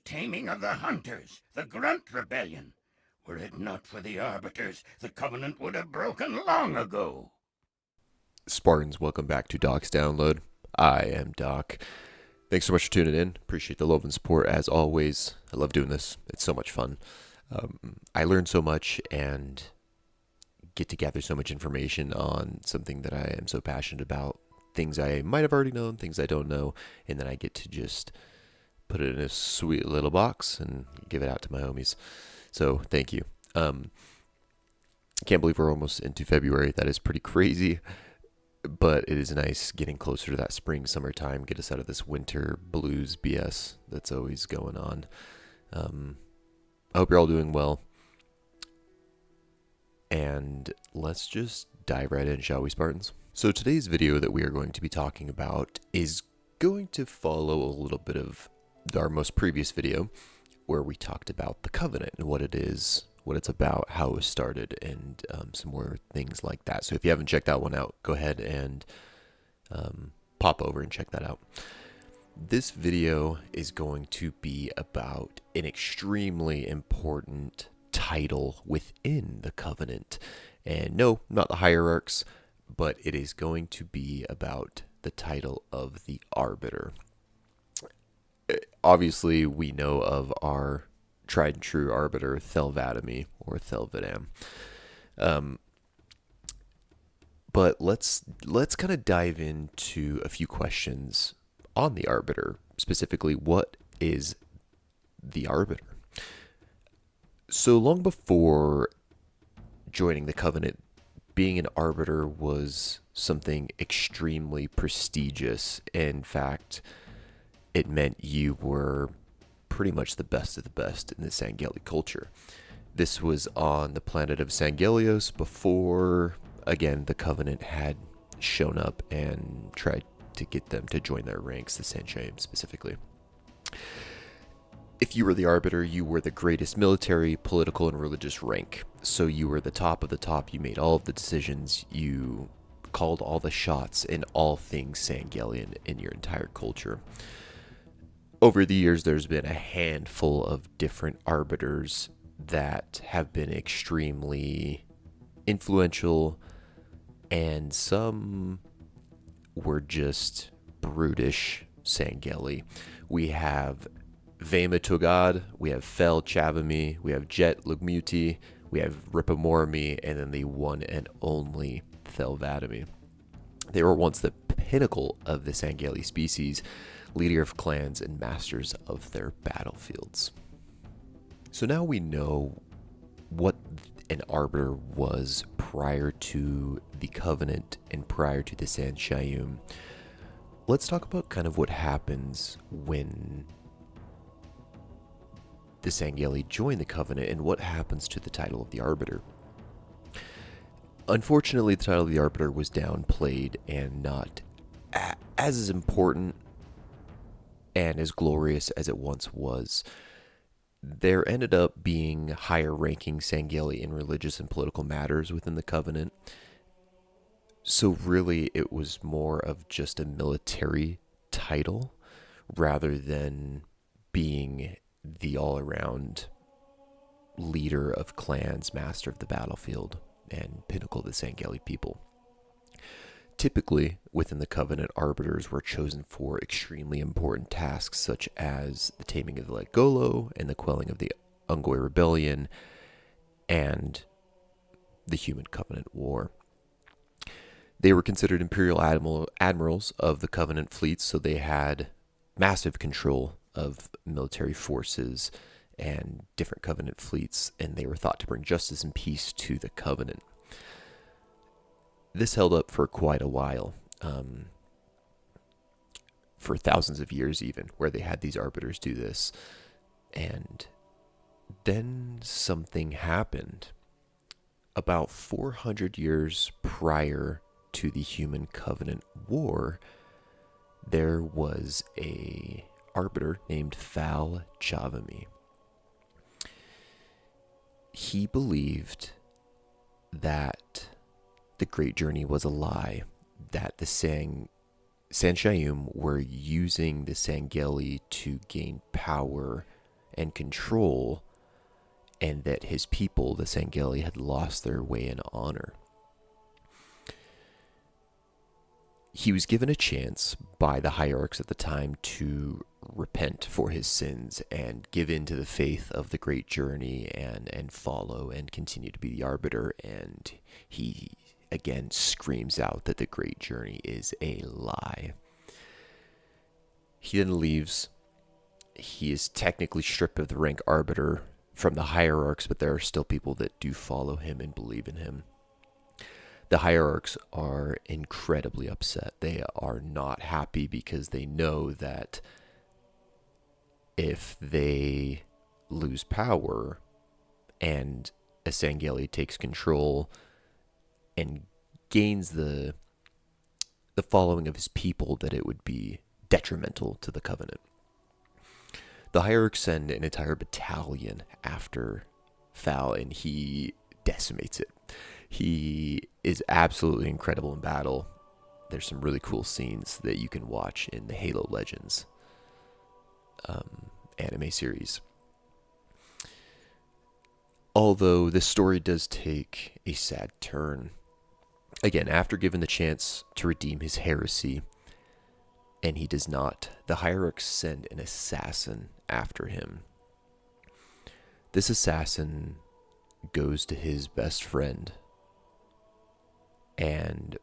taming of the Hunters, the Grunt Rebellion. Were it not for the Arbiters, the Covenant would have broken long ago. Spartans, welcome back to Doc's Download. I am Doc. Thanks so much for tuning in. Appreciate the love and support as always. I love doing this. It's so much fun. I learn so much and get to gather so much information on something that I am so passionate about. Things I might have already known, things I don't know, and then I get to just put it in a sweet little box and give it out to my homies. So thank you. I can't believe we're almost into February. That is pretty crazy. But it is nice getting closer to that spring, summertime, get us out of this winter blues BS that's always going on. I hope you're all doing well. And let's just dive right in, shall we, Spartans? So today's video that we are going to be talking about is going to follow a little bit of our most previous video where we talked about the Covenant and what it is, what it's about, how it was started, and some more things like that. So if you haven't checked that one out, go ahead and pop over and check that out. This video is going to be about an extremely important title within the Covenant. And no, not the hierarchs, but it is going to be about the title of the Arbiter. Obviously, we know of our tried and true Arbiter, Thelvadami, or Thelvadam. But let's kind of dive into a few questions on the Arbiter. Specifically, what is the Arbiter? So long before joining the Covenant, being an Arbiter was something extremely prestigious. In fact, it meant you were pretty much the best of the best in the Sangeli culture. This was on the planet of Sangelios before, again, the Covenant had shown up and tried to get them to join their ranks, the Sanchayim specifically. If you were the Arbiter, you were the greatest military, political, and religious rank. So you were the top of the top. You made all of the decisions. You called all the shots in all things Sangelian in your entire culture. Over the years, there's been a handful of different arbiters that have been extremely influential, and some were just brutish Sangeli. We have Vema Togad, we have Fel Chavami, we have Jet Lugmuti, we have Ripamormi, and then the one and only Thelvadami. They were once the pinnacle of the Sangeli species, leader of clans and masters of their battlefields. So now we know what an Arbiter was prior to the Covenant and prior to the Sanchayim. Let's talk about kind of what happens when the Sangeli join the Covenant and what happens to the title of the Arbiter. Unfortunately, the title of the Arbiter was downplayed and not as important and as glorious as it once was. There ended up being higher ranking Sangeli in religious and political matters within the Covenant. So really it was more of just a military title rather than being the all-around leader of clans, master of the battlefield, and pinnacle of the Sangeli people. Typically, within the Covenant, Arbiters were chosen for extremely important tasks such as the taming of the Legolo and the quelling of the Ungoi Rebellion and the Human Covenant War. They were considered Imperial admirals of the Covenant fleets, so they had massive control of military forces and different Covenant fleets, and they were thought to bring justice and peace to the Covenant. This held up for quite a while, for thousands of years even, where they had these Arbiters do this. And then something happened. About 400 years prior to the Human Covenant War, there was a Arbiter named Fel Chavami. He believed that the Great Journey was a lie, that the Sanchayim were using the Sangeli to gain power and control, and that his people, the Sangeli, had lost their way in honor. He was given a chance by the hierarchs at the time to repent for his sins and give in to the faith of the great journey and follow and continue to be the Arbiter. And he again screams out that the great journey is a lie. He then leaves. He is technically stripped of the rank Arbiter from the hierarchs, but there are still people that do follow him and believe in him. The hierarchs are incredibly upset. They are not happy because they know that if they lose power and a Sangeli takes control and gains the following of his people, that it would be detrimental to the Covenant. The hierarchs send an entire battalion after Fal, and he decimates it. He is absolutely incredible in battle. There's some really cool scenes that you can watch in the Halo Legends anime series. Although this story does take a sad turn. Again, after given the chance to redeem his heresy, and he does not, the hierarchs send an assassin after him. This assassin goes to his best friend and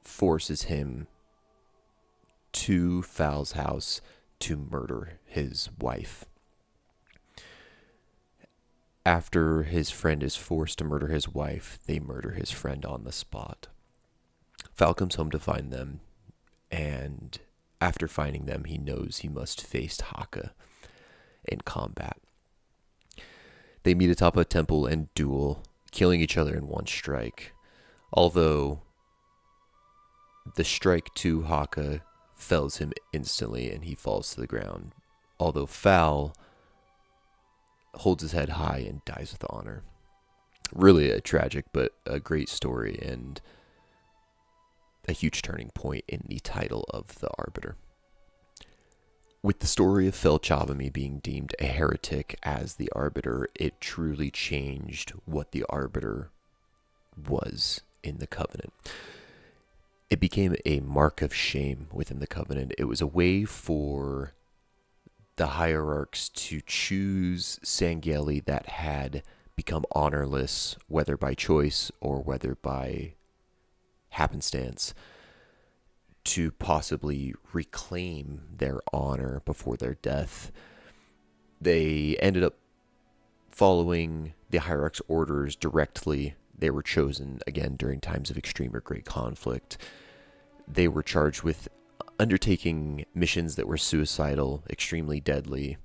forces him to Fal's house to murder his wife. After his friend is forced to murder his wife, they murder his friend on the spot. Fal comes home to find them, and after finding them, he knows he must face Haka in combat. They meet atop a temple and duel, killing each other in one strike. Although the strike to Haka fells him instantly and he falls to the ground. Although Fal holds his head high and dies with honor. Really a tragic but a great story and a huge turning point in the title of the Arbiter. With the story of Fel Chavami being deemed a heretic as the Arbiter, it truly changed what the Arbiter was in the Covenant. It became a mark of shame within the Covenant. It was a way for the hierarchs to choose Sangeli that had become honorless, whether by choice or whether by happenstance, to possibly reclaim their honor before their death. They ended up following the hierarch's orders directly. They were chosen, again, during times of extreme or great conflict. They were charged with undertaking missions that were suicidal, extremely deadly,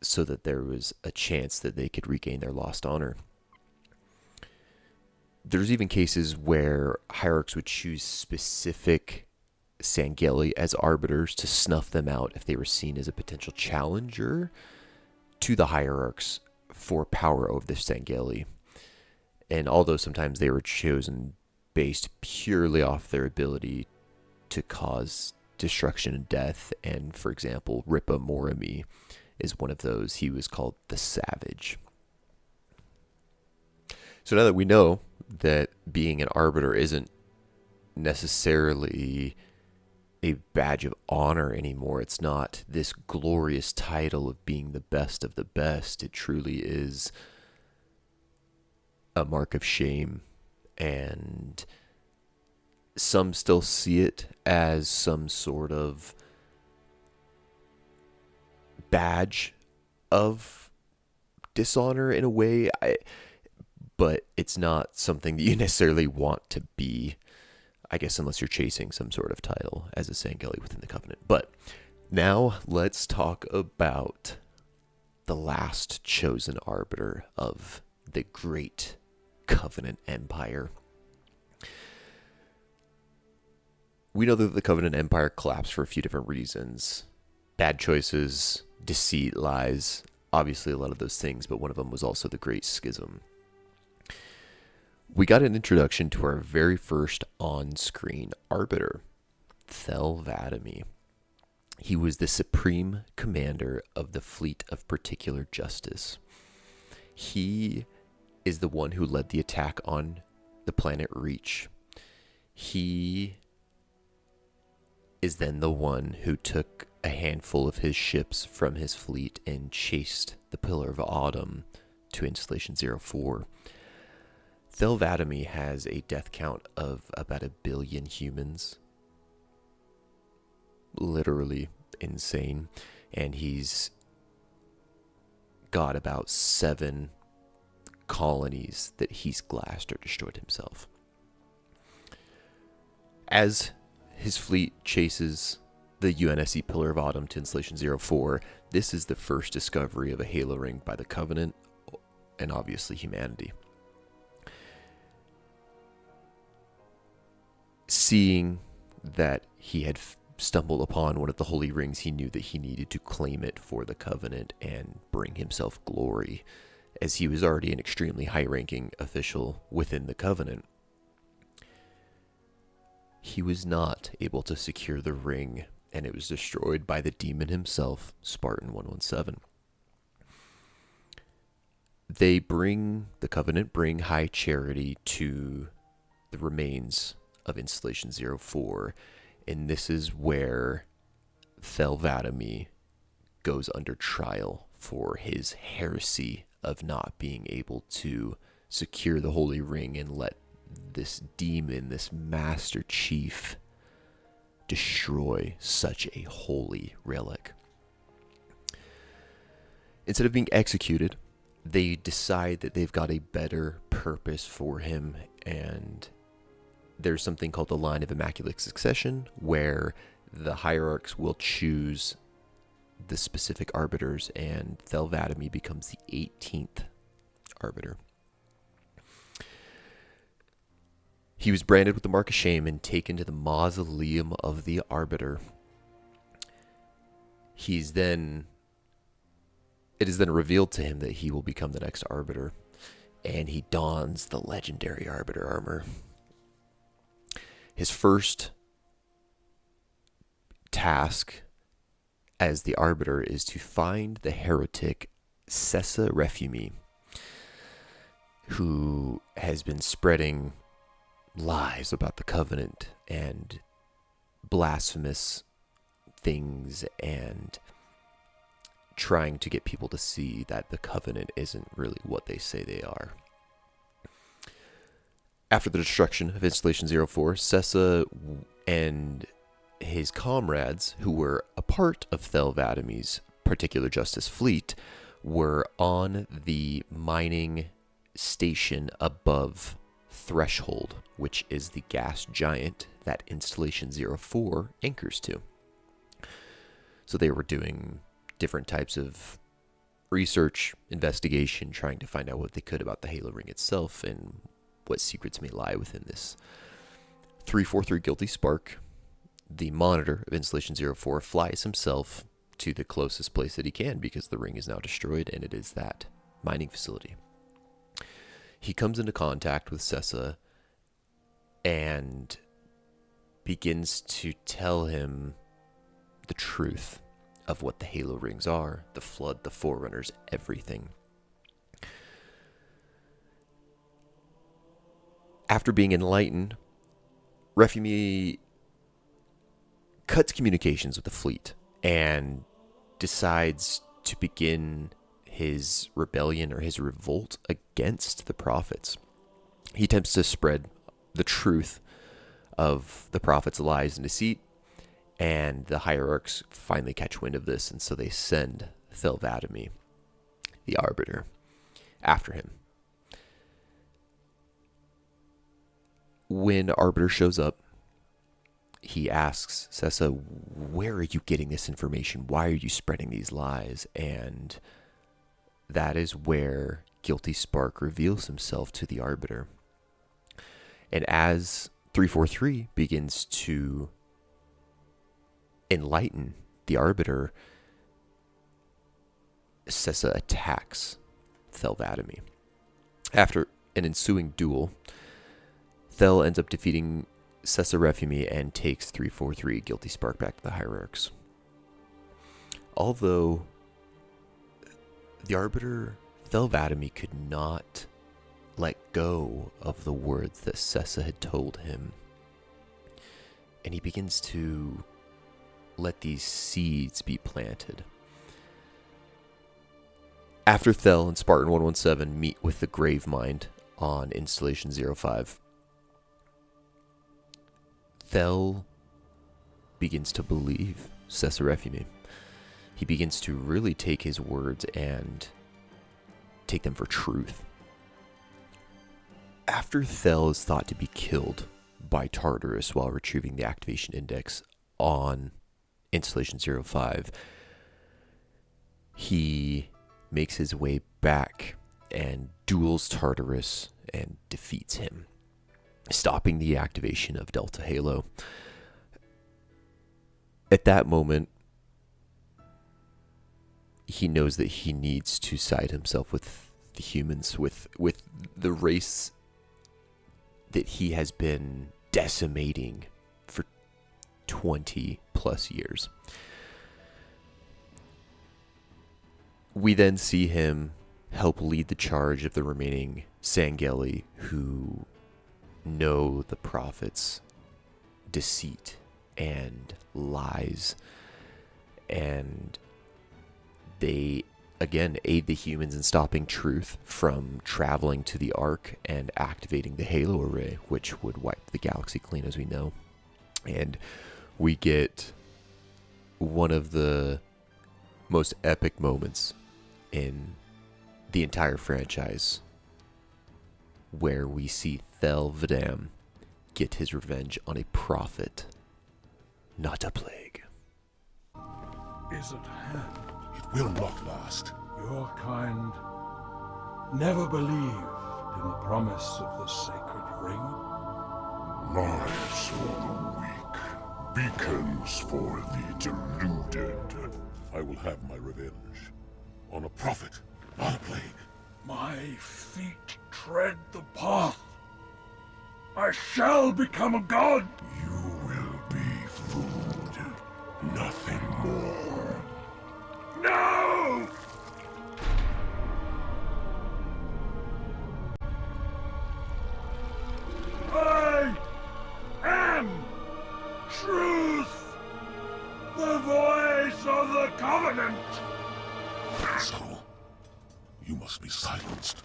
so that there was a chance that they could regain their lost honor. There's even cases where hierarchs would choose specific Sangeli as arbiters to snuff them out if they were seen as a potential challenger to the hierarchs for power over the Sangeli. And although sometimes they were chosen based purely off their ability to cause destruction and death, and for example, Ripa Morimi is one of those. He was called the Savage. So now that we know that being an arbiter isn't necessarily a badge of honor anymore, it's not this glorious title of being the best of the best. It truly is a mark of shame, and some still see it as some sort of badge of dishonor in a way, but it's not something that you necessarily want to be, I guess, unless you're chasing some sort of title as a Sangeli within the Covenant. But now let's talk about the last chosen arbiter of the great Covenant Empire. We know that the Covenant Empire collapsed for a few different reasons. Bad choices, deceit, lies, obviously a lot of those things, but one of them was also the Great Schism. We got an introduction to our very first on-screen arbiter, Thel Vadami. He was the supreme commander of the fleet of particular justice. He is the one who led the attack on the planet Reach. He is then the one who took a handful of his ships from his fleet and chased the Pillar of Autumn to Installation 04. Thelvadamy has a death count of about 1 billion humans. Literally insane. And he's got about 7 colonies that he's glassed or destroyed himself. As his fleet chases the UNSC Pillar of Autumn to Installation 04, this is the first discovery of a Halo ring by the Covenant and obviously humanity. Seeing that he had stumbled upon one of the holy rings, he knew that he needed to claim it for the Covenant and bring himself glory, as he was already an extremely high-ranking official within the Covenant. He was not able to secure the ring, and it was destroyed by the demon himself, Spartan 117. The Covenant bring high charity to the remains of Installation 04, and this is where Thelvadamy goes under trial for his heresy of not being able to secure the Holy Ring and let this demon, this Master Chief, destroy such a holy relic. Instead of being executed, they decide that they've got a better purpose for him, and there's something called the Line of Immaculate Succession, where the hierarchs will choose the specific arbiters, and Thelvadamy becomes the 18th arbiter. He was branded with the Mark of Shame and taken to the mausoleum of the Arbiter. It is then revealed to him that he will become the next Arbiter, and he dons the legendary Arbiter armor. His first task as the Arbiter is to find the heretic Sessa Refumi, who has been spreading lies about the Covenant and blasphemous things and trying to get people to see that the Covenant isn't really what they say they are. After the destruction of Installation 04, Sessa and his comrades, who were a part of Thelvadamy's particular justice fleet, were on the mining station above Threshold, which is the gas giant that Installation 04 anchors to. So they were doing different types of research, investigation, trying to find out what they could about the Halo Ring itself and what secrets may lie within this. 343 Guilty Spark, the monitor of Installation 04, flies himself to the closest place that he can because the ring is now destroyed, and it is that mining facility. He comes into contact with Sessa and begins to tell him the truth of what the Halo Rings are, the Flood, the Forerunners, everything. After being enlightened, Refumi cuts communications with the fleet and decides to begin his rebellion or his revolt against the prophets. He attempts to spread the truth of the prophets' lies and deceit, and the hierarchs finally catch wind of this, and so they send Thelvadamy, the Arbiter, after him. When Arbiter shows up, he asks Sessa, where are you getting this information? Why are you spreading these lies? And that is where Guilty Spark reveals himself to the Arbiter. And as 343 begins to enlighten the Arbiter, Sessa attacks Thelvadamy. After an ensuing duel, Thel ends up defeating Sessa Refumi and takes 343 Guilty Spark back to the hierarchs. although the Arbiter, Thelvadamy, could not let go of the words that Sessa had told him. And he begins to let these seeds be planted. After Thel and Spartan 117 meet with the Gravemind on Installation 05, Thel begins to believe Sessa Refumi. He begins to really take his words and take them for truth. After Thel is thought to be killed by Tartarus while retrieving the activation index on Installation 05, he makes his way back and duels Tartarus and defeats him, stopping the activation of Delta Halo. At that moment, he knows that he needs to side himself with the humans, with the race that he has been decimating for 20 plus years. We then see him help lead the charge of the remaining Sangeli who know the prophet's deceit and lies, and they again aid the humans in stopping Truth from traveling to the Ark and activating the Halo Array, which would wipe the galaxy clean, as we know. And we get one of the most epic moments in the entire franchise, where we see Thelvadam get his revenge on a prophet, not a plague. Is at hand. It will not last. Your kind never believed in the promise of the sacred ring. Lies for the weak, beacons for the deluded. I will have my revenge. On a prophet, not a plague. My feet tread the path. I shall become a god. You will be food, nothing more. No! I am truth, the voice of the Covenant. So, you must be silenced.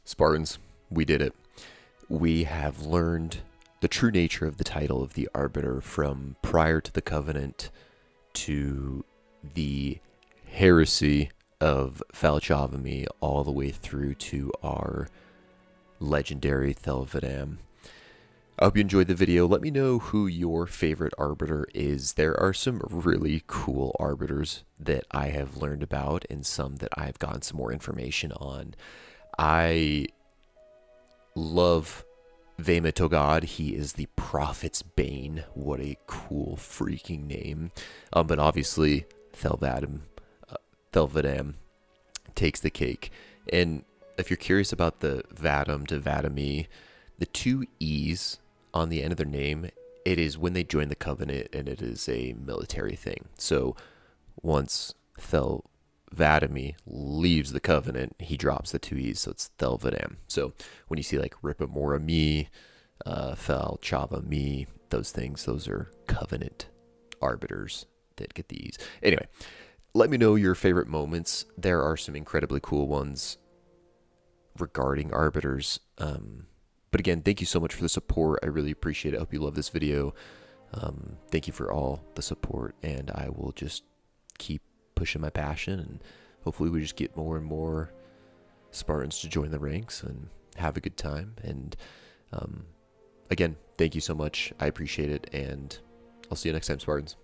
Spartans, we did it. We have learned the true nature of the title of the Arbiter, from prior to the Covenant to the heresy of Falchavami, all the way through to our legendary Thelvadam. I hope you enjoyed the video. Let me know who your favorite Arbiter is. There are some really cool Arbiters that I have learned about, and some that I've gotten some more information on. I love Vema Togad. He is the Prophet's Bane. What a cool freaking name. But obviously, Thelvadam takes the cake. And if you're curious about the Vadam to Vadami, the two E's on the end of their name, it is when they join the Covenant, and it is a military thing. So once Thelvadamy leaves the Covenant, he drops the two E's, so it's Thelvadam. So when you see like Ripamora me, Falchava me, those things, those are Covenant Arbiters that get the E's. Anyway, let me know your favorite moments. There are some incredibly cool ones regarding Arbiters. But again, thank you so much for the support. I really appreciate it. I hope you love this video. Thank you for all the support, and I will just keep pushing my passion, and hopefully we just get more and more Spartans to join the ranks and have a good time. And again, thank you so much. I appreciate it, and I'll see you next time, Spartans.